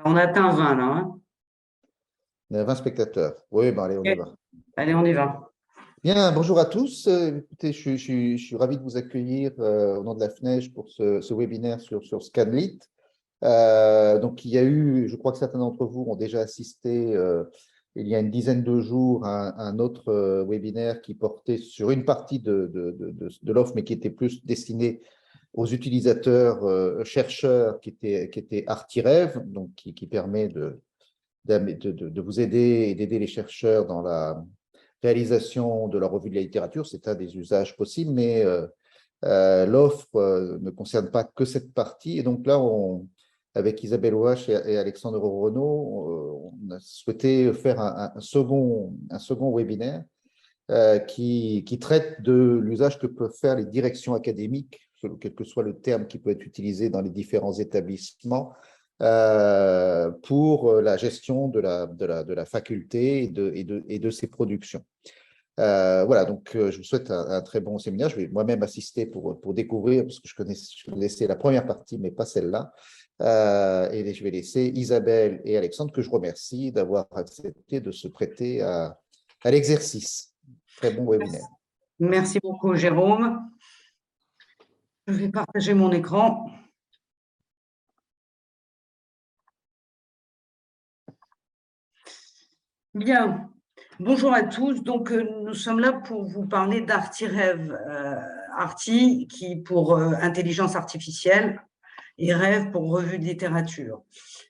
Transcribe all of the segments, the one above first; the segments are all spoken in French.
On a atteint 20 là. Hein. On a 20 spectateurs. Oui, ben allez, on y va. Allez, on y va. Bien, bonjour à tous. Écoutez, je suis ravi de vous accueillir au nom de la FNEJ pour ce webinaire sur Scanlit. Donc, il y a eu, je crois que certains d'entre vous ont déjà assisté il y a une dizaine de jours à un autre webinaire qui portait sur une partie de l'offre, mais qui était plus destinée aux utilisateurs chercheurs qui était Artirev, donc qui permet de vous aider et d'aider les chercheurs dans la réalisation de leur revue de la littérature. C'est un des usages possibles, mais l'offre ne concerne pas que cette partie. Et donc là, avec Isabelle Ouache et Alexandre Renaud, on a souhaité faire un second webinaire qui traite de l'usage que peuvent faire les directions académiques, quel que soit le terme qui peut être utilisé dans les différents établissements, pour la gestion de la faculté et de ses productions. Voilà, donc je vous souhaite un très bon séminaire. Je vais moi-même assister pour découvrir, parce que je connaissais la première partie, mais pas celle-là. Et je vais laisser Isabelle et Alexandre, que je remercie d'avoir accepté de se prêter à l'exercice. Très bon webinaire. Merci beaucoup, Jérôme. Je vais partager mon écran. Bien, bonjour à tous. Donc, nous sommes là pour vous parler d'Artirev. Arti, qui pour intelligence artificielle, et Rêve pour revue de littérature.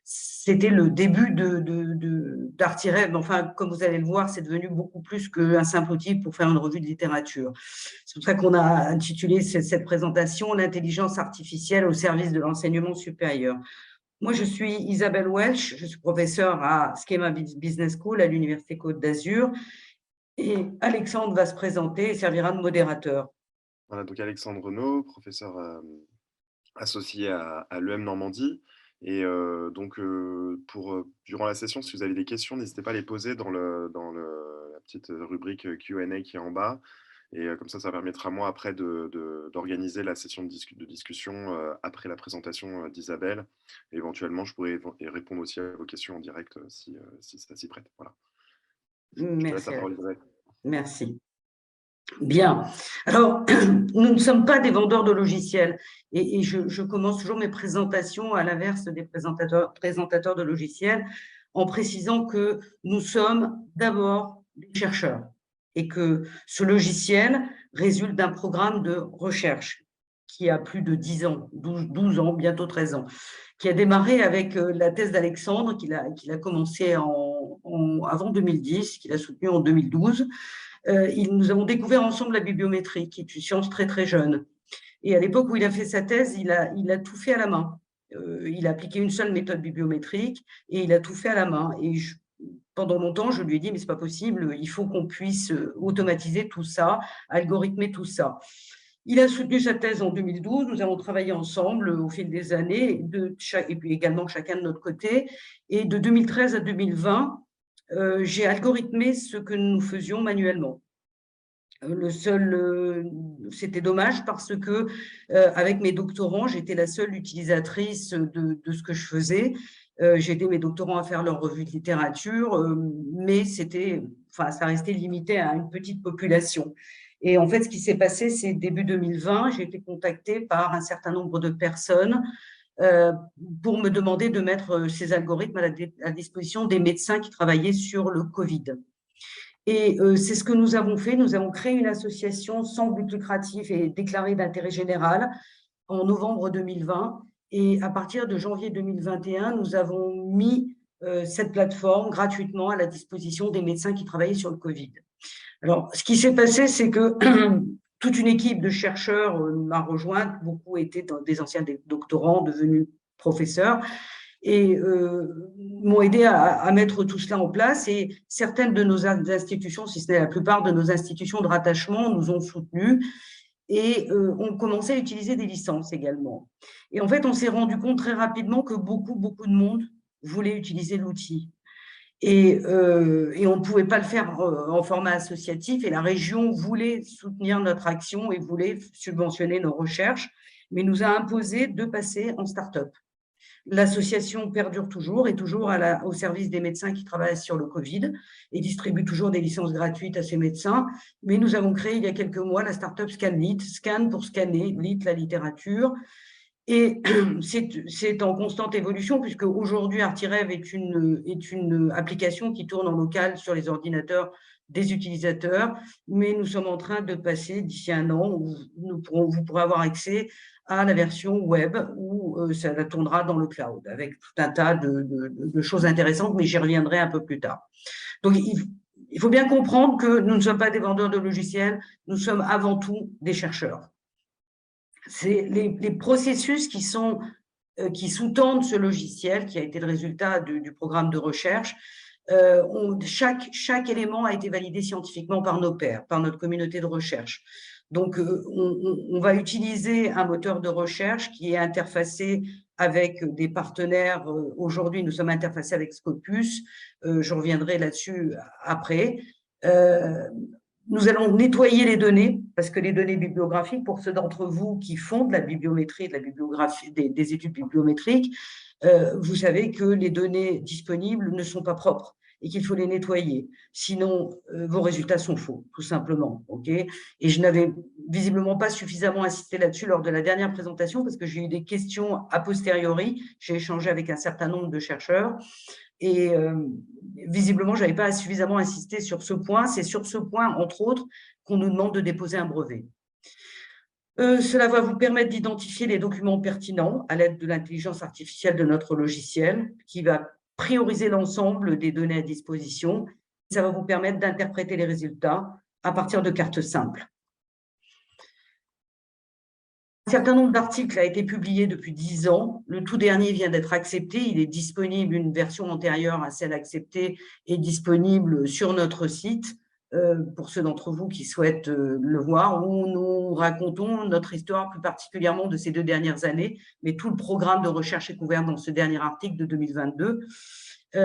C'était le début d'Artirev. Enfin, comme vous allez le voir, c'est devenu beaucoup plus qu'un simple outil pour faire une revue de littérature. C'est pour ça qu'on a intitulé cette présentation « L'intelligence artificielle au service de l'enseignement supérieur ». Moi, je suis Isabelle Welch, je suis professeure à Schema Business School à l'Université Côte d'Azur. Et Alexandre va se présenter et servira de modérateur. Voilà, donc Alexandre Renaud, professeur associé à l'EM Normandie. Et durant la session, si vous avez des questions, n'hésitez pas à les poser dans la petite rubrique Q&A qui est en bas. Et comme ça permettra moi après d'organiser la session de discussion après la présentation d'Isabelle. Et éventuellement, je pourrais répondre aussi à vos questions en direct si ça s'y prête. Voilà. Merci. Je te laisse la parole, Isabelle. Merci. Bien. Alors, nous ne sommes pas des vendeurs de logiciels et je commence toujours mes présentations à l'inverse des présentateurs de logiciels en précisant que nous sommes d'abord des chercheurs et que ce logiciel résulte d'un programme de recherche qui a plus de 10 ans, 12 ans, bientôt 13 ans, qui a démarré avec la thèse d'Alexandre, qu'il a commencé avant 2010, qu'il a soutenu en 2012. Nous avons découvert ensemble la bibliométrie, qui est une science très, très jeune. Et à l'époque où il a fait sa thèse, il a tout fait à la main. Il a appliqué une seule méthode bibliométrique et il a tout fait à la main. Et pendant longtemps, je lui ai dit, mais ce n'est pas possible, il faut qu'on puisse automatiser tout ça, algorithmer tout ça. Il a soutenu sa thèse en 2012. Nous avons travaillé ensemble au fil des années, et puis également chacun de notre côté. Et de 2013 à 2020, j'ai algorithmé ce que nous faisions manuellement. C'était dommage parce que avec mes doctorants, j'étais la seule utilisatrice de ce que je faisais. J'ai aidé mes doctorants à faire leur revue de littérature, mais ça restait limité à une petite population. Et en fait, ce qui s'est passé, c'est début 2020, j'ai été contactée par un certain nombre de personnes pour me demander de mettre ces algorithmes à disposition des médecins qui travaillaient sur le Covid. Et c'est ce que nous avons fait. Nous avons créé une association sans but lucratif et déclarée d'intérêt général en novembre 2020. Et à partir de janvier 2021, nous avons mis cette plateforme gratuitement à la disposition des médecins qui travaillaient sur le Covid. Alors, ce qui s'est passé, c'est que toute une équipe de chercheurs m'a rejointe. Beaucoup étaient des anciens doctorants devenus professeurs et m'ont aidé à mettre tout cela en place. Et certaines de nos institutions, si ce n'est la plupart de nos institutions de rattachement, nous ont soutenus et ont commencé à utiliser des licences également. Et en fait, on s'est rendu compte très rapidement que beaucoup de monde voulait utiliser l'outil. Et on ne pouvait pas le faire en format associatif, et la région voulait soutenir notre action et voulait subventionner nos recherches, mais nous a imposé de passer en start-up. L'association perdure toujours, est toujours au service des médecins qui travaillent sur le Covid et distribue toujours des licences gratuites à ces médecins. Mais nous avons créé il y a quelques mois la start-up ScanLit, Scan pour scanner, Lit la littérature. Et c'est en constante évolution, puisque aujourd'hui, Artirev est une application qui tourne en local sur les ordinateurs des utilisateurs, mais nous sommes en train de passer d'ici un an où vous pourrez avoir accès à la version web où ça tournera dans le cloud avec tout un tas de choses intéressantes, mais j'y reviendrai un peu plus tard. Donc, il faut bien comprendre que nous ne sommes pas des vendeurs de logiciels, nous sommes avant tout des chercheurs. C'est les processus qui sous-tendent ce logiciel, qui a été le résultat du programme de recherche. Chaque élément a été validé scientifiquement par nos pairs, par notre communauté de recherche. Donc, on va utiliser un moteur de recherche qui est interfacé avec des partenaires. Aujourd'hui, nous sommes interfacés avec Scopus. Je reviendrai là-dessus après. Nous allons nettoyer les données, parce que les données bibliographiques, pour ceux d'entre vous qui font de la bibliométrie, de la bibliographie, des études bibliométriques, vous savez que les données disponibles ne sont pas propres et qu'il faut les nettoyer. Sinon, vos résultats sont faux, tout simplement. Okay, et je n'avais visiblement pas suffisamment insisté là-dessus lors de la dernière présentation, parce que j'ai eu des questions a posteriori. J'ai échangé avec un certain nombre de chercheurs. Et visiblement, je n'avais pas suffisamment insisté sur ce point. C'est sur ce point, entre autres, qu'on nous demande de déposer un brevet. Cela va vous permettre d'identifier les documents pertinents à l'aide de l'intelligence artificielle de notre logiciel, qui va prioriser l'ensemble des données à disposition. Ça va vous permettre d'interpréter les résultats à partir de cartes simples. Un certain nombre d'articles a été publié depuis 10 ans. Le tout dernier vient d'être accepté. Il est disponible, une version antérieure à celle acceptée est disponible sur notre site pour ceux d'entre vous qui souhaitent le voir, où nous racontons notre histoire plus particulièrement de ces 2 dernières années, mais tout le programme de recherche est couvert dans ce dernier article de 2022.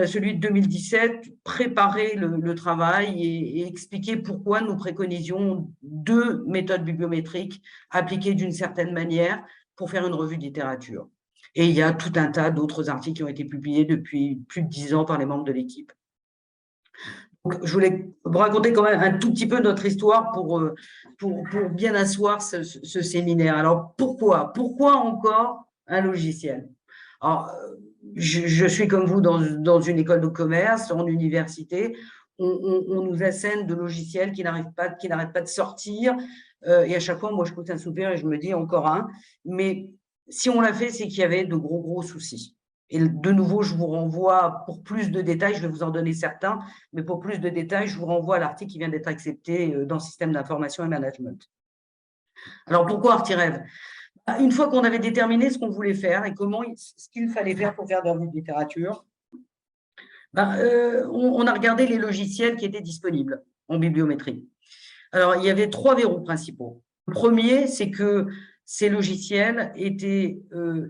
Celui de 2017, préparer le travail et expliquer pourquoi nous préconisions 2 méthodes bibliométriques appliquées d'une certaine manière pour faire une revue de littérature. Et il y a tout un tas d'autres articles qui ont été publiés depuis plus de 10 ans par les membres de l'équipe. Je voulais vous raconter quand même un tout petit peu notre histoire pour bien asseoir ce séminaire. Alors, pourquoi encore un logiciel? Alors, je suis comme vous dans une école de commerce, en université. On nous assène de logiciels qui n'arrêtent pas de sortir. Et à chaque fois, moi, je coûte un soupir et je me dis encore un. Mais si on l'a fait, c'est qu'il y avait de gros soucis. Et de nouveau, je vous renvoie pour plus de détails, je vais vous en donner certains, mais pour plus de détails, je vous renvoie à l'article qui vient d'être accepté dans le système d'information et management. Alors, pourquoi Artirev? Une fois qu'on avait déterminé ce qu'on voulait faire et ce qu'il fallait faire pour faire de la revue de littérature, on a regardé les logiciels qui étaient disponibles en bibliométrie. Alors, il y avait 3 verrous principaux. Le premier, c'est que ces logiciels étaient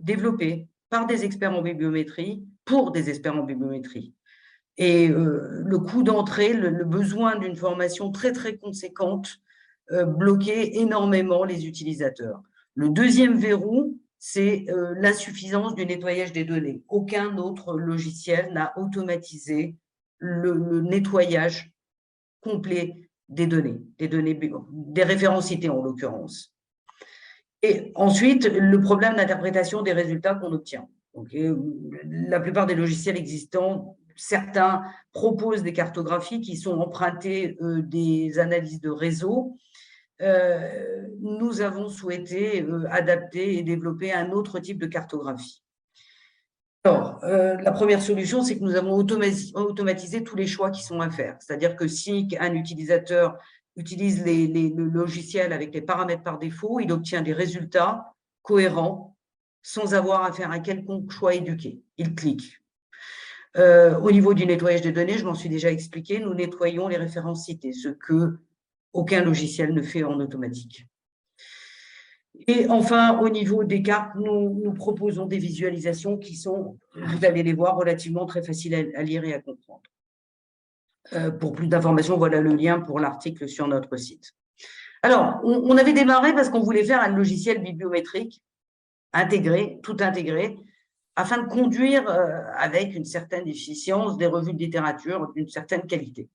développés par des experts en bibliométrie, pour des experts en bibliométrie. Et le coût d'entrée, le besoin d'une formation très conséquente bloquait énormément les utilisateurs. Le deuxième verrou, c'est l'insuffisance du nettoyage des données. Aucun autre logiciel n'a automatisé le nettoyage complet des données, des référencités en l'occurrence. Et ensuite, le problème d'interprétation des résultats qu'on obtient. Okay, la plupart des logiciels existants, certains proposent des cartographies qui sont empruntées des analyses de réseau. Nous avons souhaité adapter et développer un autre type de cartographie. Alors, la première solution, c'est que nous avons automatisé tous les choix qui sont à faire. C'est-à-dire que si un utilisateur utilise le logiciel avec les paramètres par défaut, il obtient des résultats cohérents sans avoir à faire un quelconque choix éduqué. Il clique. Au niveau du nettoyage des données, je m'en suis déjà expliqué, nous nettoyons les références citées, ce que aucun logiciel ne fait en automatique. Et enfin, au niveau des cartes, nous proposons des visualisations qui sont, vous allez les voir, relativement très faciles à lire et à comprendre. Pour plus d'informations, voilà le lien pour l'article sur notre site. Alors, on avait démarré parce qu'on voulait faire un logiciel bibliométrique intégré, tout intégré, afin de conduire avec une certaine efficience des revues de littérature d'une certaine qualité.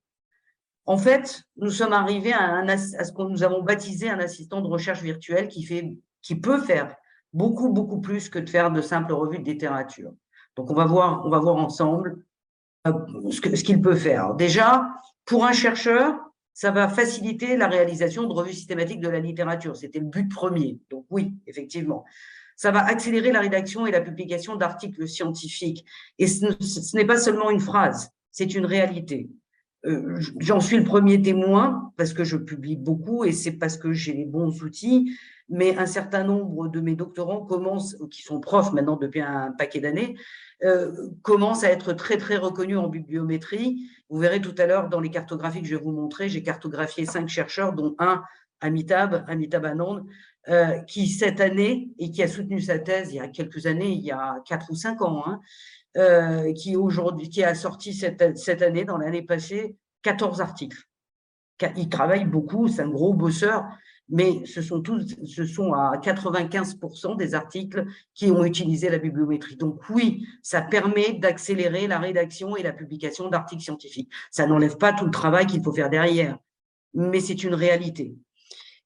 En fait, nous sommes arrivés à ce que nous avons baptisé un assistant de recherche virtuel qui peut faire beaucoup plus que de faire de simples revues de littérature. Donc, on va voir ensemble ce qu'il peut faire. Déjà, pour un chercheur, ça va faciliter la réalisation de revues systématiques de la littérature. C'était le but premier. Donc oui, effectivement. Ça va accélérer la rédaction et la publication d'articles scientifiques. Et ce n'est pas seulement une phrase, c'est une réalité. J'en suis le premier témoin parce que je publie beaucoup et c'est parce que j'ai les bons outils, mais un certain nombre de mes doctorants qui sont profs maintenant depuis un paquet d'années, commencent à être très reconnus en bibliométrie. Vous verrez tout à l'heure dans les cartographies que je vais vous montrer, j'ai cartographié 5 chercheurs, dont un, Amitabh Anand, qui cette année, et qui a soutenu sa thèse il y a quelques années, il y a 4 ou 5 ans, qui a sorti cette année, dans l'année passée, 14 articles. Il travaille beaucoup, c'est un gros bosseur, mais ce sont à 95% des articles qui ont utilisé la bibliométrie. Donc oui, ça permet d'accélérer la rédaction et la publication d'articles scientifiques. Ça n'enlève pas tout le travail qu'il faut faire derrière, mais c'est une réalité.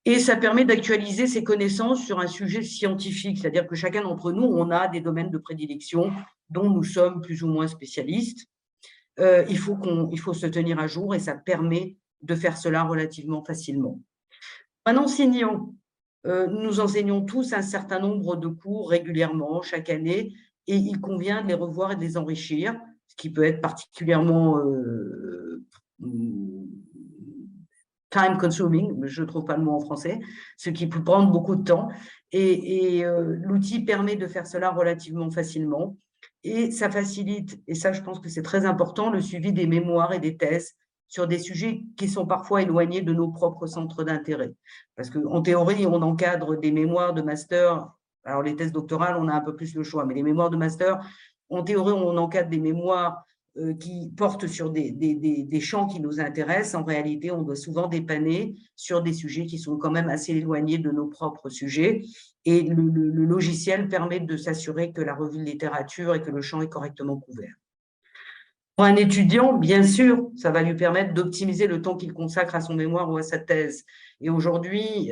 Et ça permet d'actualiser ses connaissances sur un sujet scientifique, c'est-à-dire que chacun d'entre nous, on a des domaines de prédilection dont nous sommes plus ou moins spécialistes. Il faut se tenir à jour et ça permet de faire cela relativement facilement. Un enseignant, nous enseignons tous un certain nombre de cours régulièrement, chaque année, et il convient de les revoir et de les enrichir, ce qui peut être particulièrement time consuming, je ne trouve pas le mot en français, ce qui peut prendre beaucoup de temps. Et l'outil permet de faire cela relativement facilement. Et ça facilite, et ça je pense que c'est très important, le suivi des mémoires et des thèses sur des sujets qui sont parfois éloignés de nos propres centres d'intérêt. Parce qu'en théorie, on encadre des mémoires de master. Alors les thèses doctorales, on a un peu plus le choix, mais les mémoires de master, en théorie, on encadre des mémoires qui portent sur des champs qui nous intéressent. En réalité, on doit souvent dépanner sur des sujets qui sont quand même assez éloignés de nos propres sujets. Et le logiciel permet de s'assurer que la revue de littérature et que le champ est correctement couvert. Pour un étudiant, bien sûr, ça va lui permettre d'optimiser le temps qu'il consacre à son mémoire ou à sa thèse. Et aujourd'hui,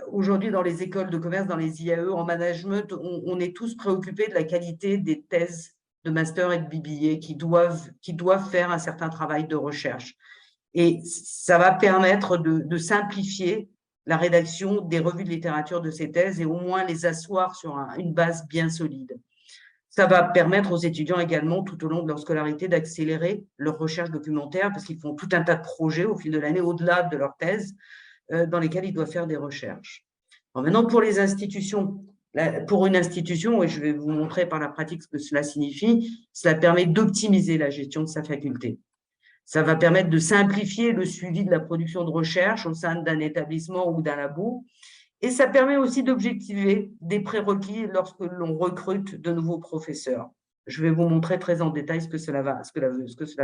dans les écoles de commerce, dans les IAE, en management, on est tous préoccupés de la qualité des thèses de master et de BBA qui doivent faire un certain travail de recherche. Et ça va permettre de simplifier la rédaction des revues de littérature de ces thèses et au moins les asseoir sur une base bien solide. Ça va permettre aux étudiants également, tout au long de leur scolarité, d'accélérer leur recherche documentaire parce qu'ils font tout un tas de projets au fil de l'année, au-delà de leur thèse, dans lesquels ils doivent faire des recherches. Alors maintenant, pour les institutions, pour une institution, et je vais vous montrer par la pratique ce que cela signifie, cela permet d'optimiser la gestion de sa faculté. Ça va permettre de simplifier le suivi de la production de recherche au sein d'un établissement ou d'un labo. Et ça permet aussi d'objectiver des prérequis lorsque l'on recrute de nouveaux professeurs. Je vais vous montrer très en détail ce que cela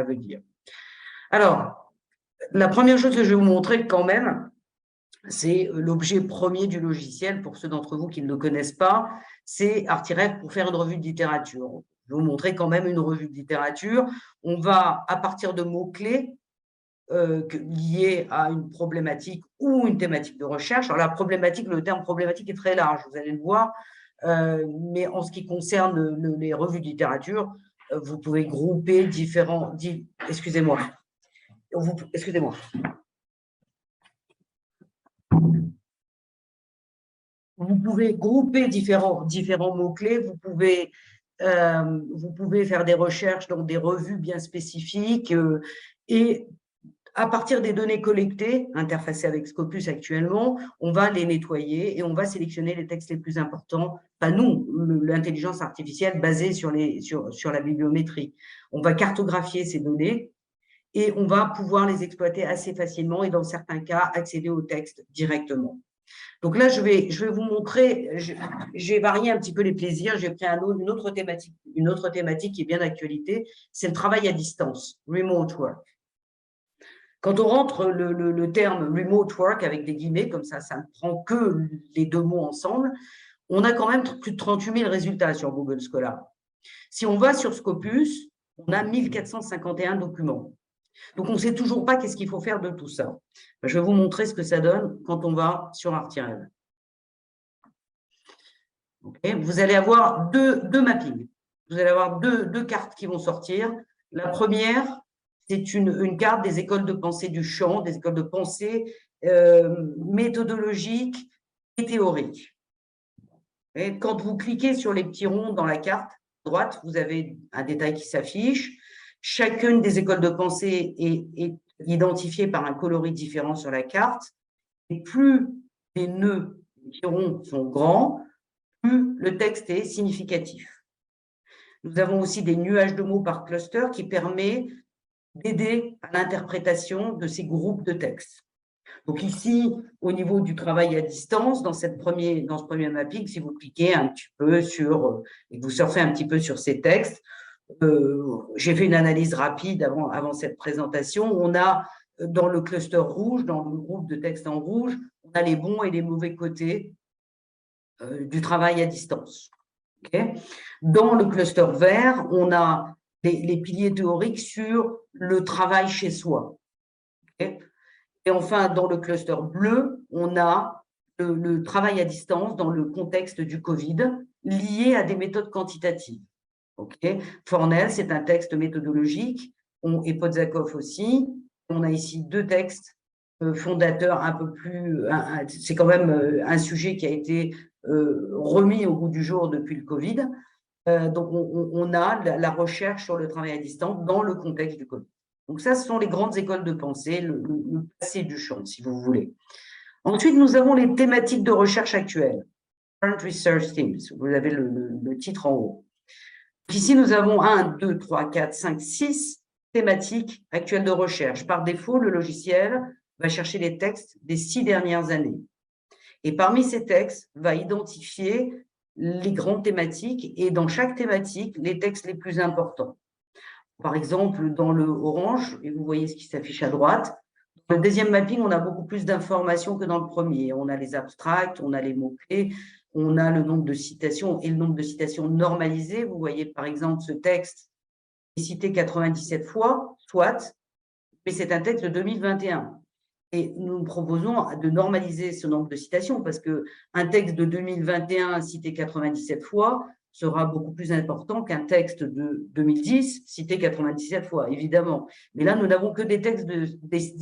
veut dire. Alors, la première chose que je vais vous montrer quand même, c'est l'objet premier du logiciel. Pour ceux d'entre vous qui ne le connaissent pas, c'est Artiref pour faire une revue de littérature. Je vais vous montrer quand même une revue de littérature. On va, à partir de mots-clés liés à une problématique ou une thématique de recherche. Alors, le terme problématique est très large, vous allez le voir, mais en ce qui concerne les revues de littérature, vous pouvez grouper différents... Excusez-moi. Excusez-moi. Vous pouvez grouper différents mots-clés, vous pouvez faire des recherches dans des revues bien spécifiques et à partir des données collectées, interfacées avec Scopus actuellement, on va les nettoyer et on va sélectionner les textes les plus importants. Pas nous, l'intelligence artificielle basée sur la bibliométrie. On va cartographier ces données et on va pouvoir les exploiter assez facilement et dans certains cas, accéder au texte directement. Donc là, je vais vous montrer, j'ai varié un petit peu les plaisirs, j'ai pris une autre thématique qui est bien d'actualité, c'est le travail à distance, remote work. Quand on rentre le terme remote work avec des guillemets, comme ça ne prend que les deux mots ensemble, on a quand même plus de 38 000 résultats sur Google Scholar. Si on va sur Scopus, on a 1451 documents. Donc, on ne sait toujours pas qu'est-ce qu'il faut faire de tout ça. Je vais vous montrer ce que ça donne quand on va sur ArctiRev. Okay. Vous allez avoir deux mappings. Vous allez avoir deux cartes qui vont sortir. La première, c'est une carte des écoles de pensée du champ, des écoles de pensée méthodologiques et théoriques. Et quand vous cliquez sur les petits ronds dans la carte à droite, vous avez un détail qui s'affiche. Chacune des écoles de pensée est identifiée par un coloris différent sur la carte. Et plus les nœuds, les petits ronds sont grands, plus le texte est significatif. Nous avons aussi des nuages de mots par cluster qui permet d'aider à l'interprétation de ces groupes de textes. Donc ici, au niveau du travail à distance, dans ce premier mapping, si vous cliquez un petit peu sur, et que vous surfez un petit peu sur ces textes, j'ai fait une analyse rapide avant cette présentation. On a dans le cluster rouge, dans le groupe de textes en rouge, on a les bons et les mauvais côtés du travail à distance. Okay. Dans le cluster vert, on a les piliers théoriques sur le travail chez soi. Okay. Et enfin, dans le cluster bleu, on a le travail à distance dans le contexte du Covid lié à des méthodes quantitatives. Okay. Fornell, c'est un texte méthodologique, et Podzakov aussi. On a ici deux textes fondateurs un peu plus… C'est quand même un sujet qui a été remis au goût du jour depuis le Covid. Donc, on a la recherche sur le travail à distance dans le contexte du Covid. Donc, ça, ce sont les grandes écoles de pensée, le passé du champ, si vous voulez. Ensuite, nous avons les thématiques de recherche actuelles. Current Research Themes, vous avez le titre en haut. Ici, nous avons 1, 2, 3, 4, 5, 6 thématiques actuelles de recherche. Par défaut, le logiciel va chercher les textes des 6 dernières années. Et parmi ces textes, va identifier les grandes thématiques et dans chaque thématique, les textes les plus importants. Par exemple, dans le orange, et vous voyez ce qui s'affiche à droite, dans le deuxième mapping, on a beaucoup plus d'informations que dans le premier. On a les abstracts, on a les mots-clés, on a le nombre de citations et le nombre de citations normalisées. Vous voyez, par exemple, ce texte est cité 97 fois, soit, mais c'est un texte de 2021. Et nous proposons de normaliser ce nombre de citations parce qu'un texte de 2021 cité 97 fois sera beaucoup plus important qu'un texte de 2010 cité 97 fois, évidemment. Mais là, nous n'avons que des textes de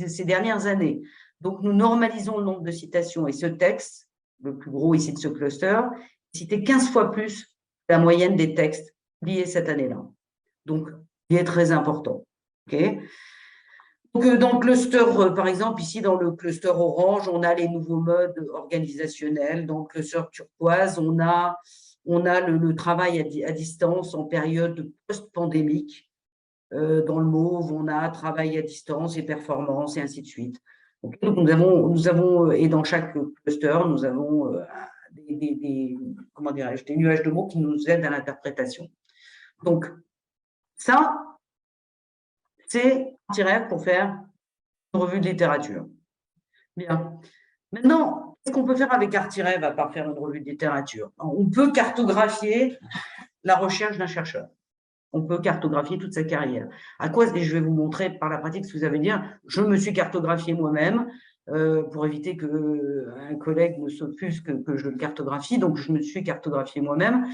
ces dernières années. Donc, nous normalisons le nombre de citations. Et ce texte, le plus gros ici de ce cluster, est cité 15 fois plus que la moyenne des textes publiés cette année-là. Donc, il est très important. Okay. Donc, dans le cluster, par exemple, ici, dans le cluster orange, on a les nouveaux modes organisationnels. Dans le cluster turquoise, on a le travail à distance en période post-pandémique. Dans le mauve, on a travail à distance et performance et ainsi de suite. Donc, nous avons, et dans chaque cluster, nous avons comment dirais-je, des nuages de mots qui nous aident à l'interprétation. Donc, ça, c'est un petit rêve pour faire une revue de littérature. Bien. Maintenant, qu'est-ce qu'on peut faire avec ArctiRev à part faire une revue de littérature? On peut cartographier la recherche d'un chercheur. On peut cartographier toute sa carrière. À quoi, et je vais vous montrer par la pratique ce que ça veut dire. Je me suis cartographié moi-même pour éviter qu'un collègue ne s'offuse que je le cartographie. Donc, je me suis cartographié moi-même.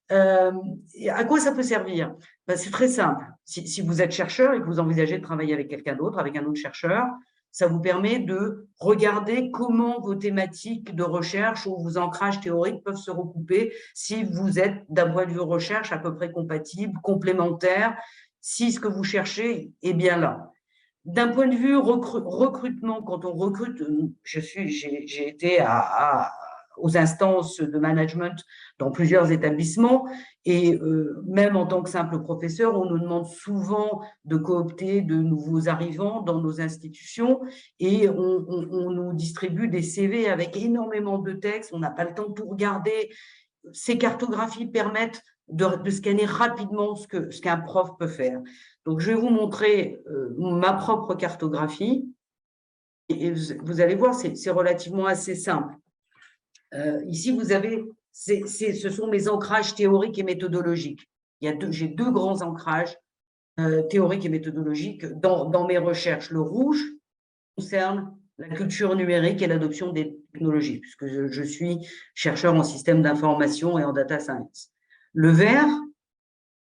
À quoi ça peut servir? Ben, c'est très simple. Si vous êtes chercheur et que vous envisagez de travailler avec quelqu'un d'autre, avec un autre chercheur, ça vous permet de regarder comment vos thématiques de recherche ou vos ancrages théoriques peuvent se recouper si vous êtes d'un point de vue recherche à peu près compatible, complémentaire, si ce que vous cherchez est bien là. D'un point de vue recrutement, quand on recrute, j'ai été aux instances de management dans plusieurs établissements et même en tant que simple professeur, on nous demande souvent de coopter de nouveaux arrivants dans nos institutions et on nous distribue des CV avec énormément de textes, on n'a pas le temps de tout regarder. Ces cartographies permettent de scanner rapidement ce qu'un prof peut faire. Donc, je vais vous montrer ma propre cartographie et vous allez voir, c'est relativement assez simple. Ici, vous avez ce sont mes ancrages théoriques et méthodologiques. J'ai deux grands ancrages théoriques et méthodologiques dans mes recherches. Le rouge concerne la culture numérique et l'adoption des technologies, puisque je suis chercheur en système d'information et en data science. Le vert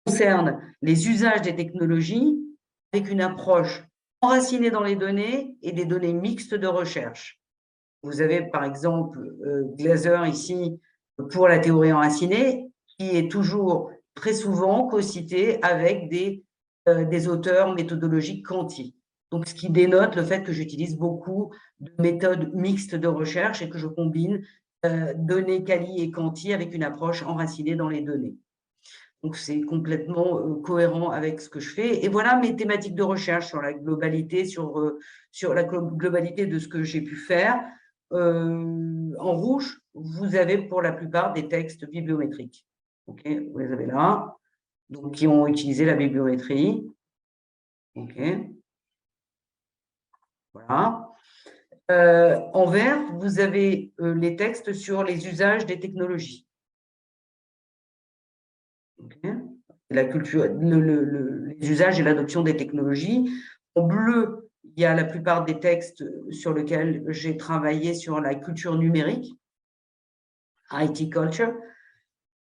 concerne les usages des technologies avec une approche enracinée dans les données et des données mixtes de recherche. Vous avez par exemple Glaser ici pour la théorie enracinée, qui est toujours très souvent co-cité avec des auteurs méthodologiques quanti. Donc, ce qui dénote le fait que j'utilise beaucoup de méthodes mixtes de recherche et que je combine données quali et quanti avec une approche enracinée dans les données. Donc, c'est complètement cohérent avec ce que je fais. Et voilà mes thématiques de recherche sur la globalité, sur la globalité de ce que j'ai pu faire. En rouge, vous avez pour la plupart des textes bibliométriques. OK, vous les avez là. Donc, qui ont utilisé la bibliométrie. OK. Voilà. En vert, vous avez les textes sur les usages des technologies. Okay. La culture, les usages et l'adoption des technologies. En bleu, il y a la plupart des textes sur lesquels j'ai travaillé sur la culture numérique, IT culture.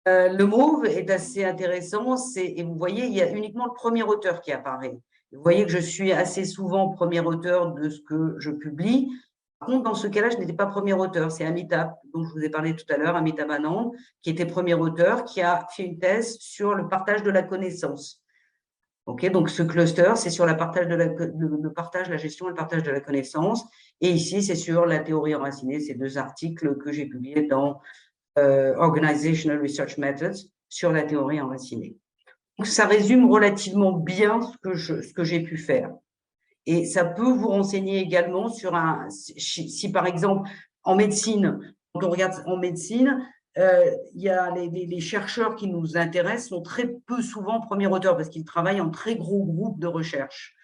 Le mauve est assez intéressant, et vous voyez, il y a uniquement le premier auteur qui apparaît. Vous voyez que je suis assez souvent premier auteur de ce que je publie. Par contre, dans ce cas-là, je n'étais pas premier auteur. C'est Amitabh, dont je vous ai parlé tout à l'heure, Amitabh Anand, qui était premier auteur, qui a fait une thèse sur le partage de la connaissance. Okay, donc, ce cluster, c'est sur le partage, la gestion et le partage de la connaissance. Et ici, c'est sur la théorie enracinée, ces deux articles que j'ai publiés dans Organizational Research Methods sur la théorie enracinée. Donc, ça résume relativement bien ce que j'ai pu faire. Et ça peut vous renseigner également sur si par exemple, en médecine, quand on regarde en médecine, il y a les chercheurs qui nous intéressent sont très peu souvent premiers auteurs parce qu'ils travaillent en très gros groupes de recherche.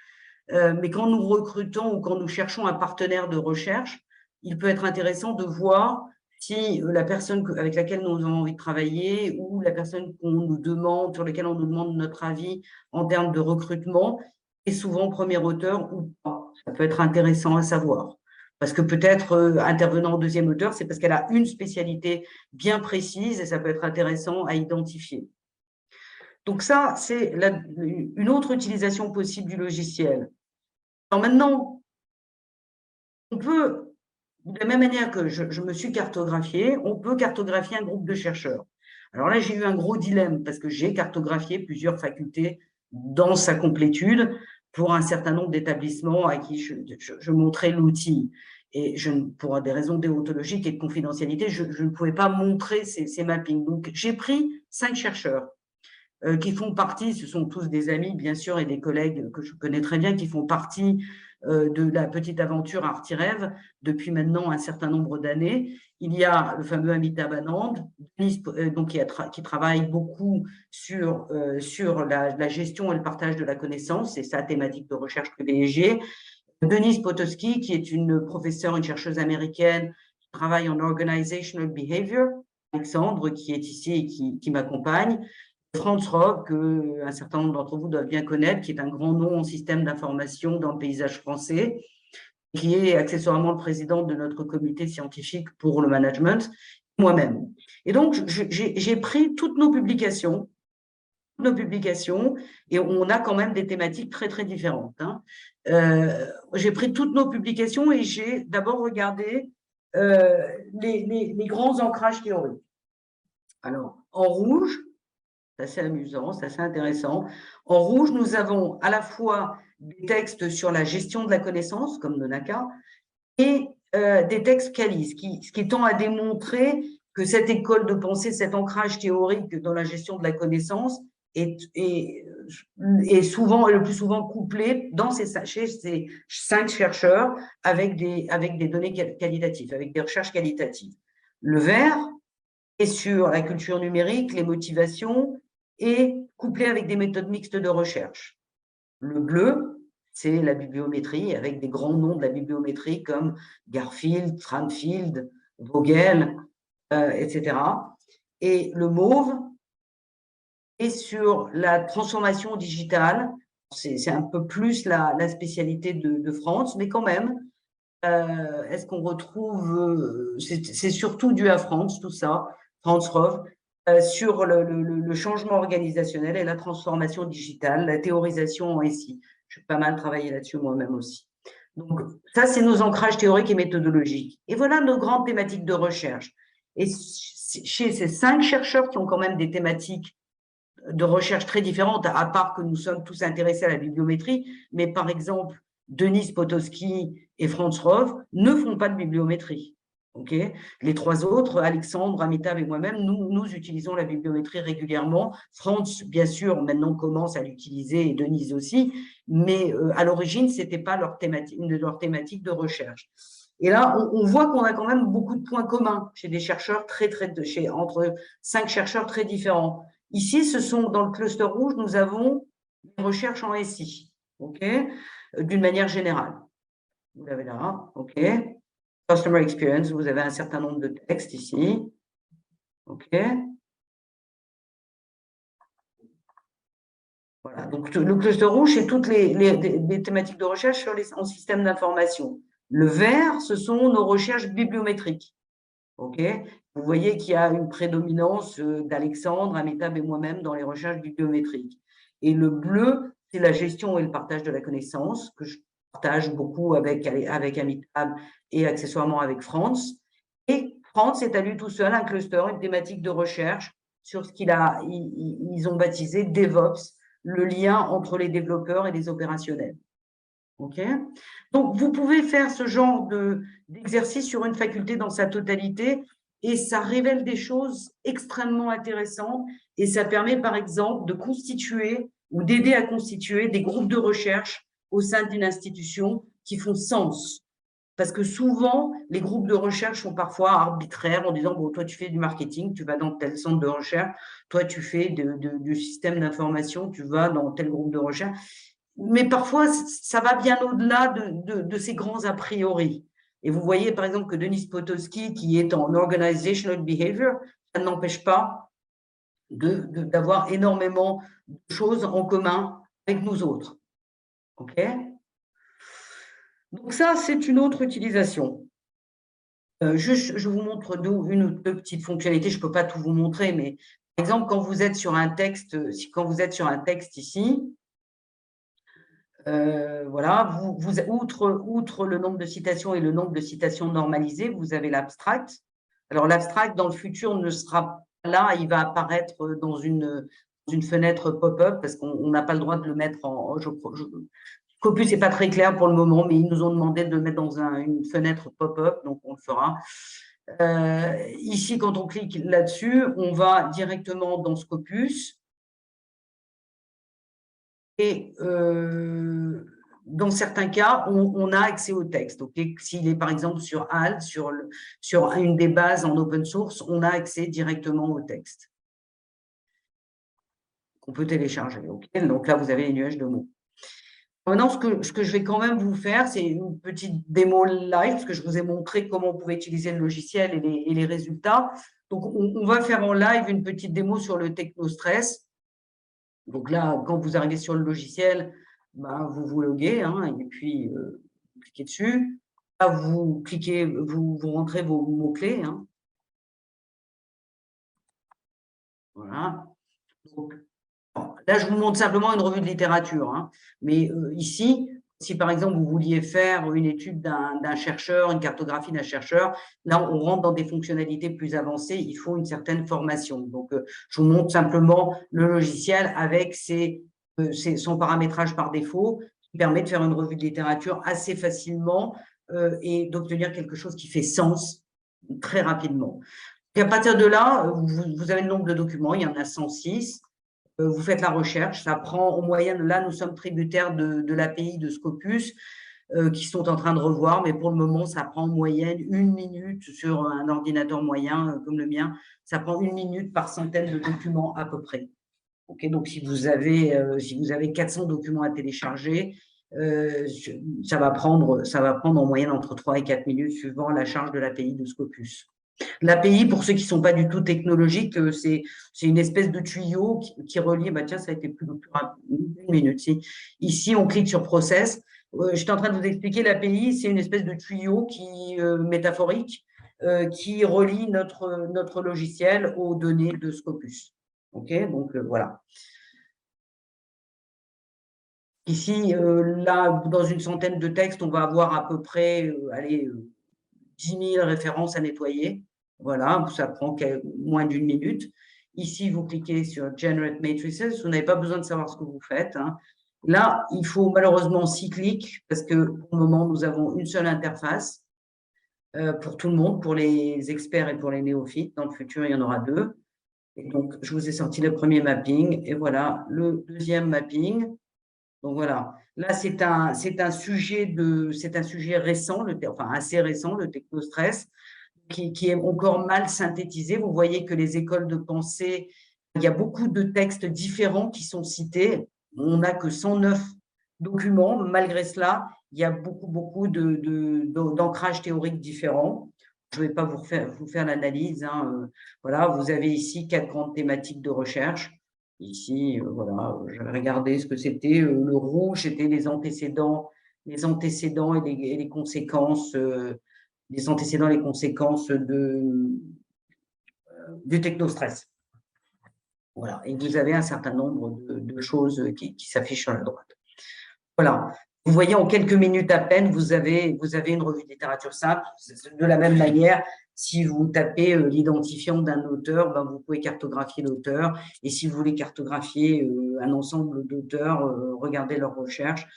Mais quand nous recrutons ou quand nous cherchons un partenaire de recherche, il peut être intéressant de voir si la personne avec laquelle nous avons envie de travailler ou la personne qu'on nous demande, sur laquelle on nous demande notre avis en termes de recrutement, est souvent premier auteur ou pas. Ça peut être intéressant à savoir. Parce que peut-être intervenant en deuxième auteur, c'est parce qu'elle a une spécialité bien précise et ça peut être intéressant à identifier. Donc ça, c'est une autre utilisation possible du logiciel. Alors maintenant, on peut, de la même manière que je me suis cartographiée, on peut cartographier un groupe de chercheurs. Alors là, j'ai eu un gros dilemme parce que j'ai cartographié plusieurs facultés dans sa complétude pour un certain nombre d'établissements à qui je montrais l'outil. Et pour des raisons déontologiques et de confidentialité, je ne pouvais pas montrer ces mappings. Donc, j'ai pris 5 chercheurs qui font partie, ce sont tous des amis, bien sûr, et des collègues que je connais très bien, qui font partie de la petite aventure Artirêve depuis maintenant un certain nombre d'années. Il y a le fameux Amitabh Anand, donc qui travaille beaucoup sur la gestion et le partage de la connaissance, c'est sa thématique de recherche privilégiée. Denise Potosky, qui est une professeure, une chercheuse américaine, qui travaille en organizational behavior. Alexandre, qui est ici et qui m'accompagne. Franz Robb, qu'un certain nombre d'entre vous doivent bien connaître, qui est un grand nom en système d'information dans le paysage français, qui est accessoirement le président de notre comité scientifique pour le management, moi-même. Et donc, j'ai pris toutes nos publications, et on a quand même des thématiques très, très différentes. Hein. J'ai pris toutes nos publications et j'ai d'abord regardé les grands ancrages théoriques. Alors, en rouge, c'est assez amusant, c'est assez intéressant. En rouge, nous avons à la fois des textes sur la gestion de la connaissance, comme Nonaka, et des textes Cali, ce qui tend à démontrer que cette école de pensée, cet ancrage théorique dans la gestion de la connaissance est souvent, le plus souvent couplé chez ces 5 chercheurs avec des données qualitatives, avec des recherches qualitatives. Le vert est sur la culture numérique, les motivations, et couplé avec des méthodes mixtes de recherche. Le bleu, c'est la bibliométrie, avec des grands noms de la bibliométrie comme Garfield, Tranfield, Vogel, etc. Et le mauve est sur la transformation digitale. C'est un peu plus la spécialité de France, mais quand même, est-ce qu'on retrouve, c'est surtout dû à France, tout ça, France Rov, sur le changement organisationnel et la transformation digitale, la théorisation en SI. Je vais pas mal travaillé là-dessus moi-même aussi. Donc, ça, c'est nos ancrages théoriques et méthodologiques. Et voilà nos grandes thématiques de recherche. Et chez ces 5 chercheurs qui ont quand même des thématiques de recherche très différentes, à part que nous sommes tous intéressés à la bibliométrie, mais par exemple, Denis Potocki et Franz Rov ne font pas de bibliométrie. Okay, les 3 autres, Alexandre, Amitabh et moi-même, nous utilisons la bibliométrie régulièrement. Franz, bien sûr, maintenant commence à l'utiliser et Denise aussi, mais à l'origine, ce n'était pas une de leurs thématiques de recherche. Et là, on voit qu'on a quand même beaucoup de points communs chez des chercheurs entre 5 chercheurs très différents. Ici, dans le cluster rouge, nous avons une recherche en SI, okay, d'une manière générale. Vous l'avez là, OK. Customer Experience, vous avez un certain nombre de textes ici. OK. Voilà, donc le cluster rouge, c'est toutes les thématiques de recherche en système d'information. Le vert, ce sont nos recherches bibliométriques. OK. Vous voyez qu'il y a une prédominance d'Alexandre, Amitabh et moi-même dans les recherches bibliométriques. Et le bleu, c'est la gestion et le partage de la connaissance, que je partage beaucoup avec Amitabh et accessoirement avec Franz. Et Franz est à lui tout seul un cluster, une thématique de recherche sur ce ils ont baptisé DevOps, le lien entre les développeurs et les opérationnels. Okay. Donc, vous pouvez faire ce genre d'exercice sur une faculté dans sa totalité et ça révèle des choses extrêmement intéressantes et ça permet, par exemple, de constituer ou d'aider à constituer des groupes de recherche au sein d'une institution qui font sens. Parce que souvent, les groupes de recherche sont parfois arbitraires en disant, bon, toi, tu fais du marketing, tu vas dans tel centre de recherche, toi, tu fais du système d'information, tu vas dans tel groupe de recherche. Mais parfois, ça va bien au-delà de ces grands a priori. Et vous voyez, par exemple, que Denis Potocki, qui est en Organizational Behavior, ça n'empêche pas d'avoir énormément de choses en commun avec nous autres. OK? Donc ça, c'est une autre utilisation. Je vous montre une ou deux petites fonctionnalités. Je ne peux pas tout vous montrer, mais par exemple, quand vous êtes sur un texte ici, voilà, outre le nombre de citations et le nombre de citations normalisées, vous avez l'abstract. Alors, l'abstract, dans le futur, ne sera pas là, il va apparaître dans une fenêtre pop-up parce qu'on n'a pas le droit de le mettre Scopus n'est pas très clair pour le moment, mais ils nous ont demandé de le mettre dans une fenêtre pop-up, donc on le fera. Ici, quand on clique là-dessus, on va directement dans Scopus. Et dans certains cas, on a accès au texte. Okay, s'il est par exemple sur ALT, sur une des bases en open source, on a accès directement au texte qu'on peut télécharger. Okay, donc là, vous avez les nuages de mots. Maintenant, ce que je vais quand même vous faire, c'est une petite démo live, parce que je vous ai montré comment on pouvait utiliser le logiciel et les résultats. Donc, on va faire en live une petite démo sur le technostress. Donc là, quand vous arrivez sur le logiciel, ben, vous vous loguez et puis vous cliquez dessus. Là, vous rentrez vos mots-clés. Voilà. Donc, là, je vous montre simplement une revue de littérature. Mais ici, si par exemple vous vouliez faire une étude d'un chercheur, une cartographie d'un chercheur, là, on rentre dans des fonctionnalités plus avancées. Il faut une certaine formation. Donc, je vous montre simplement le logiciel avec son paramétrage par défaut qui permet de faire une revue de littérature assez facilement et d'obtenir quelque chose qui fait sens très rapidement. Et à partir de là, vous avez le nombre de documents, il y en a 106. Vous faites la recherche, ça prend en moyenne, là nous sommes tributaires de l'API de Scopus qui sont en train de revoir, mais pour le moment ça prend en moyenne 1 minute sur un ordinateur moyen comme le mien, ça prend 1 minute par centaine de documents à peu près. Okay, donc si vous avez 400 documents à télécharger, ça va prendre en moyenne entre 3 et 4 minutes suivant la charge de l'API de Scopus. L'API, pour ceux qui ne sont pas du tout technologiques, c'est une espèce de tuyau qui relie, bah tiens, ça a été plus rapide, une minute. Ici, on clique sur Process. J'étais en train de vous expliquer, l'API, c'est une espèce de tuyau métaphorique qui relie notre logiciel aux données de Scopus. OK, donc voilà. Ici, là, dans une centaine de textes, on va avoir à peu près 10 000 références à nettoyer. Voilà, ça prend moins d'1 minute. Ici, vous cliquez sur Generate Matrices. Vous n'avez pas besoin de savoir ce que vous faites, hein. Là, il faut malheureusement 6 clics parce que pour le moment, nous avons une seule interface pour tout le monde, pour les experts et pour les néophytes. Dans le futur, il y en aura 2. Et donc, je vous ai sorti le premier mapping et voilà le deuxième mapping. Donc voilà, là c'est un sujet récent, enfin assez récent, le technostress, qui est encore mal synthétisé. Vous voyez que les écoles de pensée, il y a beaucoup de textes différents qui sont cités. On n'a que 109 documents. Malgré cela, il y a beaucoup d'ancrages théoriques différents. Je ne vais pas vous faire l'analyse, hein. Voilà, vous avez ici 4 grandes thématiques de recherche. Ici, voilà, j'avais regardé ce que c'était. Le rouge, c'était les antécédents et les conséquences, les antécédents et les conséquences du technostress. Voilà, et vous avez un certain nombre de choses qui s'affichent sur la droite. Voilà, vous voyez en quelques minutes à peine, vous avez une revue de littérature simple. De la même manière, si vous tapez l'identifiant d'un auteur, ben vous pouvez cartographier l'auteur. Et si vous voulez cartographier un ensemble d'auteurs, regardez leurs recherches.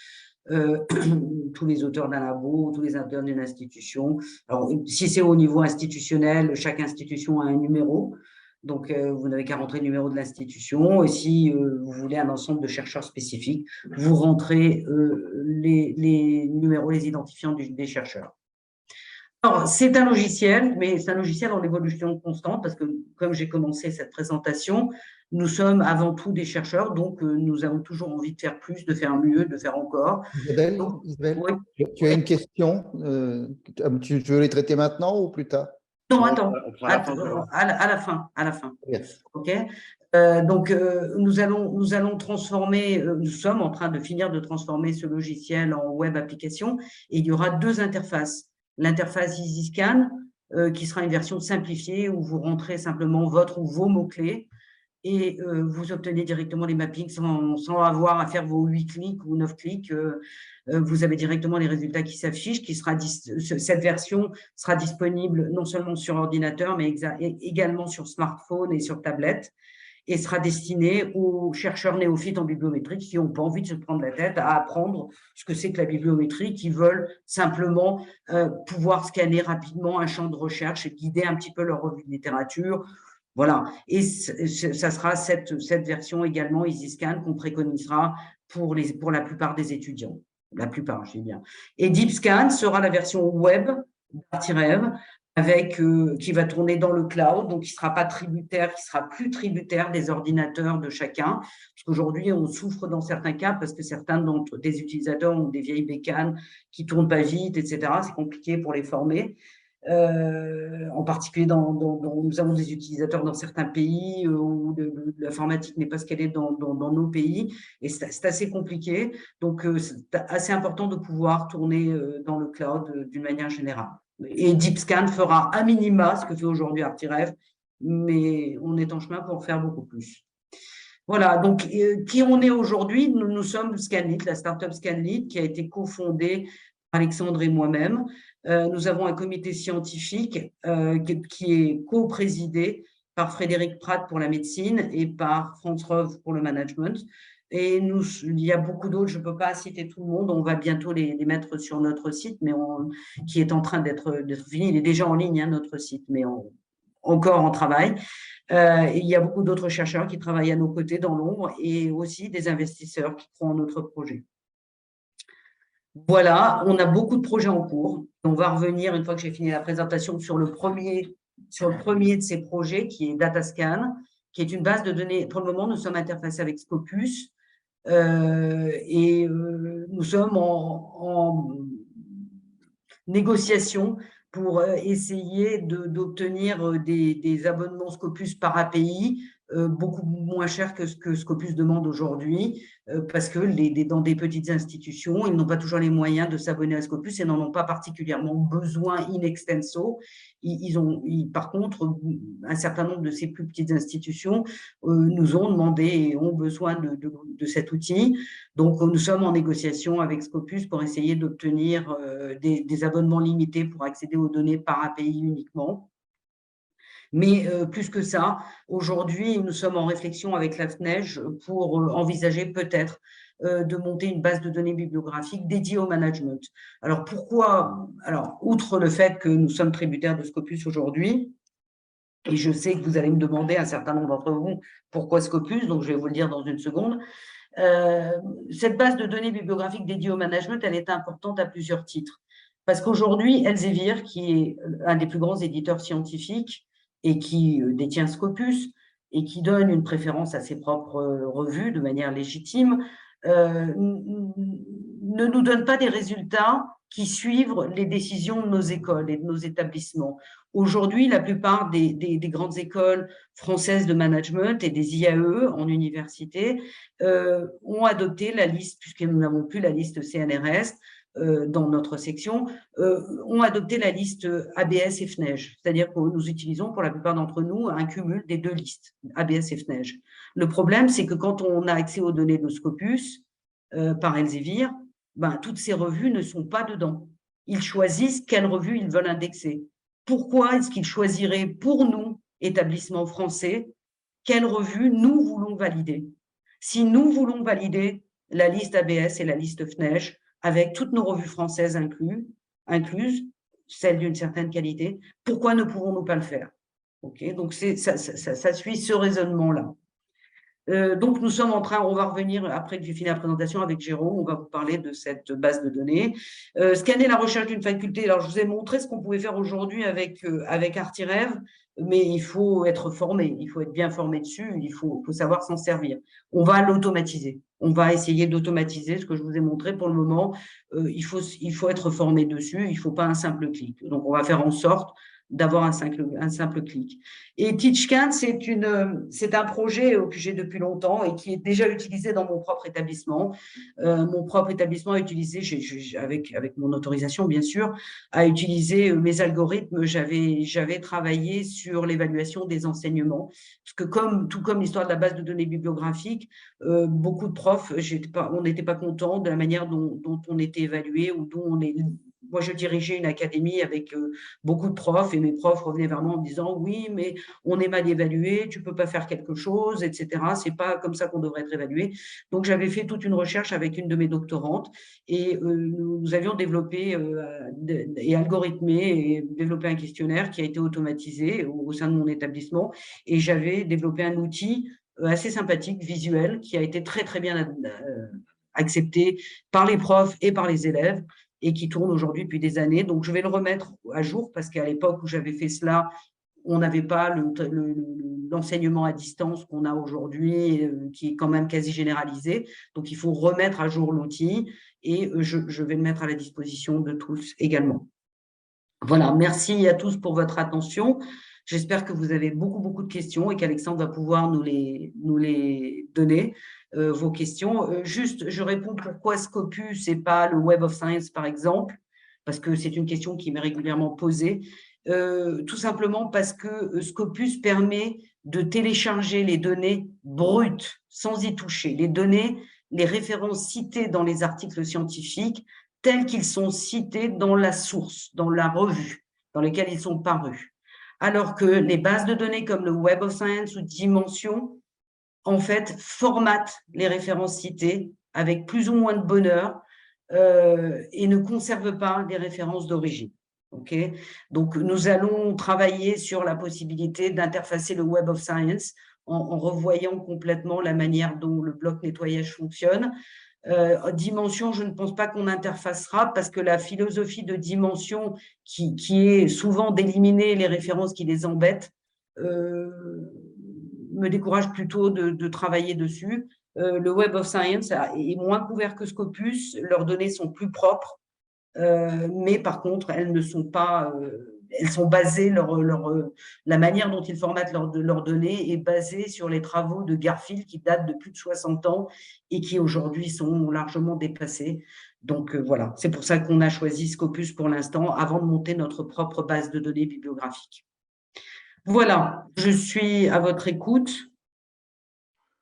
Tous les auteurs d'un labo, tous les auteurs d'une institution. Alors, si c'est au niveau institutionnel, chaque institution a un numéro. Donc, vous n'avez qu'à rentrer le numéro de l'institution. Et si vous voulez un ensemble de chercheurs spécifiques, vous rentrez les numéros, les identifiants des chercheurs. Alors, c'est un logiciel, mais c'est un logiciel en évolution constante parce que, comme j'ai commencé cette présentation, nous sommes avant tout des chercheurs, donc nous avons toujours envie de faire plus, de faire mieux, de faire encore. Isabelle, Oui. tu as une question. Tu veux les traiter maintenant ou plus tard? Non, attends, On prend à la fin. à la fin. Yes. OK. Donc, nous allons transformer, nous sommes en train de finir de transformer ce logiciel en web application et il y aura 2 interfaces. L'interface EasyScan, qui sera une version simplifiée où vous rentrez simplement votre ou vos mots-clés et vous obtenez directement les mappings sans avoir à faire vos 8 clics ou 9 clics. Vous avez directement les résultats qui s'affichent. Cette version sera disponible non seulement sur ordinateur, mais également sur smartphone et sur tablette, et sera destinée aux chercheurs néophytes en bibliométrie qui n'ont pas envie de se prendre la tête à apprendre ce que c'est que la bibliométrie, qui veulent simplement pouvoir scanner rapidement un champ de recherche et guider un petit peu leur revue de littérature. Voilà, et ça sera cette version également EasyScan qu'on préconisera pour la plupart des étudiants. La plupart, je dis bien. Et DeepScan sera la version web d'Artirev qui va tourner dans le cloud, donc qui sera plus tributaire des ordinateurs de chacun. Parce qu'aujourd'hui, on souffre dans certains cas parce que certains des utilisateurs ont des vieilles bécanes qui ne tournent pas vite, etc. C'est compliqué pour les former. En particulier, nous avons des utilisateurs dans certains pays où l'informatique n'est pas ce qu'elle est dans nos pays, et c'est assez compliqué. Donc, c'est assez important de pouvoir tourner dans le cloud d'une manière générale. Et DeepScan fera à minima ce que fait aujourd'hui Artirev, mais on est en chemin pour faire beaucoup plus. Voilà, donc qui on est aujourd'hui? Nous sommes Scanlit, la startup Scanlit, qui a été cofondée par Alexandre et moi-même. Nous avons un comité scientifique qui est co-présidé par Frédéric Pratt pour la médecine et par Franz Rove pour le management. Et il y a beaucoup d'autres, je ne peux pas citer tout le monde, on va bientôt les mettre sur notre site, mais qui est en train d'être fini. Il est déjà en ligne, hein, notre site, mais encore en travail. Il y a beaucoup d'autres chercheurs qui travaillent à nos côtés dans l'ombre et aussi des investisseurs qui croient en notre projet. Voilà, on a beaucoup de projets en cours. On va revenir, une fois que j'ai fini la présentation, sur le premier de ces projets, qui est DataScan, qui est une base de données. Pour le moment, nous sommes interfacés avec Scopus et nous sommes en négociation pour essayer d'obtenir des abonnements Scopus par API beaucoup moins chers que ce que Scopus demande aujourd'hui, parce que dans des petites institutions, ils n'ont pas toujours les moyens de s'abonner à Scopus et n'en ont pas particulièrement besoin in extenso. Par contre, un certain nombre de ces plus petites institutions nous ont demandé et ont besoin de cet outil. Donc, nous sommes en négociation avec Scopus pour essayer d'obtenir des abonnements limités pour accéder aux données par API uniquement. Mais plus que ça, aujourd'hui, nous sommes en réflexion avec la FNEJ pour envisager peut-être de monter une base de données bibliographique dédiée au management. Alors, pourquoi? Alors, outre le fait que nous sommes tributaires de Scopus aujourd'hui, et je sais que vous allez me demander, un certain nombre d'entre vous, pourquoi Scopus, donc je vais vous le dire dans une seconde. Cette base de données bibliographique dédiée au management, elle est importante à plusieurs titres. Parce qu'aujourd'hui, Elsevier, qui est un des plus grands éditeurs scientifiques et qui détient Scopus et qui donne une préférence à ses propres revues de manière légitime, ne nous donne pas des résultats qui suivent les décisions de nos écoles et de nos établissements. Aujourd'hui, la plupart des grandes écoles françaises de management et des IAE en université ont adopté la liste, puisque nous n'avons plus la liste CNRS dans notre section, ont adopté la liste ABS et FNEJ. C'est-à-dire que nous utilisons pour la plupart d'entre nous un cumul des deux listes, ABS et FNEJ. Le problème, c'est que quand on a accès aux données de Scopus par Elsevier, ben, toutes ces revues ne sont pas dedans. Ils choisissent quelle revue ils veulent indexer. Pourquoi est-ce qu'ils choisiraient pour nous, établissements français, quelle revue nous voulons valider? Si nous voulons valider la liste ABS et la liste FNEJ, avec toutes nos revues françaises incluses, celles d'une certaine qualité, pourquoi ne pouvons-nous pas le faire? Okay, donc, ça suit ce raisonnement-là. Donc, nous sommes en train, on va revenir, après que j'ai fini la présentation avec Jérôme, on va vous parler de cette base de données. Scanner la recherche d'une faculté. Alors, je vous ai montré ce qu'on pouvait faire aujourd'hui avec Artirev, mais il faut être formé, il faut être bien formé dessus, il faut savoir s'en servir. On va l'automatiser. On va essayer d'automatiser ce que je vous ai montré pour le moment. Il faut être formé dessus, il ne faut pas un simple clic. Donc, on va faire en sorte d'avoir un simple clic. Et TeachCan, c'est un projet que j'ai depuis longtemps et qui est déjà utilisé dans mon propre établissement. Mon propre établissement a utilisé, avec mon autorisation bien sûr, a utilisé mes algorithmes. J'avais travaillé sur l'évaluation des enseignements. Parce que tout comme l'histoire de la base de données bibliographique, beaucoup de profs, on n'était pas content de la manière dont on était évalué ou dont on est. Moi, je dirigeais une académie avec beaucoup de profs et mes profs revenaient vers moi en me disant « Oui, mais on est mal évalué, tu ne peux pas faire quelque chose, etc. Ce n'est pas comme ça qu'on devrait être évalué. » Donc, j'avais fait toute une recherche avec une de mes doctorantes et nous avions développé et algorithmé et développé un questionnaire qui a été automatisé au sein de mon établissement et j'avais développé un outil assez sympathique, visuel, qui a été très, très bien accepté par les profs et par les élèves et qui tourne aujourd'hui depuis des années. Donc, je vais le remettre à jour parce qu'à l'époque où j'avais fait cela, on n'avait pas l'enseignement à distance qu'on a aujourd'hui, qui est quand même quasi généralisé. Donc, il faut remettre à jour l'outil et je vais le mettre à la disposition de tous également. Voilà, merci à tous pour votre attention. J'espère que vous avez beaucoup de questions et qu'Alexandre va pouvoir nous les donner, vos questions. Juste, je réponds pourquoi Scopus et pas le Web of Science, par exemple, parce que c'est une question qui m'est régulièrement posée. Tout simplement parce que Scopus permet de télécharger les données brutes, sans y toucher. Les données, les références citées dans les articles scientifiques, tels qu'ils sont cités dans la source, dans la revue, dans lesquelles ils sont parus. Alors que les bases de données comme le Web of Science ou Dimension, en fait, formatent les références citées avec plus ou moins de bonheur et ne conservent pas les références d'origine. Okay, donc, nous allons travailler sur la possibilité d'interfacer le Web of Science en revoyant complètement la manière dont le bloc nettoyage fonctionne. Dimension, je ne pense pas qu'on interfacera parce que la philosophie de Dimension, qui est souvent d'éliminer les références qui les embêtent, me décourage plutôt de travailler dessus. Le Web of Science est moins couvert que Scopus, leurs données sont plus propres mais par contre, elles ne sont pas… elles sont basées, la manière dont ils formatent leurs données est basée sur les travaux de Garfield qui datent de plus de 60 ans et qui aujourd'hui sont largement dépassés. Donc voilà, c'est pour ça qu'on a choisi Scopus pour l'instant avant de monter notre propre base de données bibliographique. Voilà, je suis à votre écoute.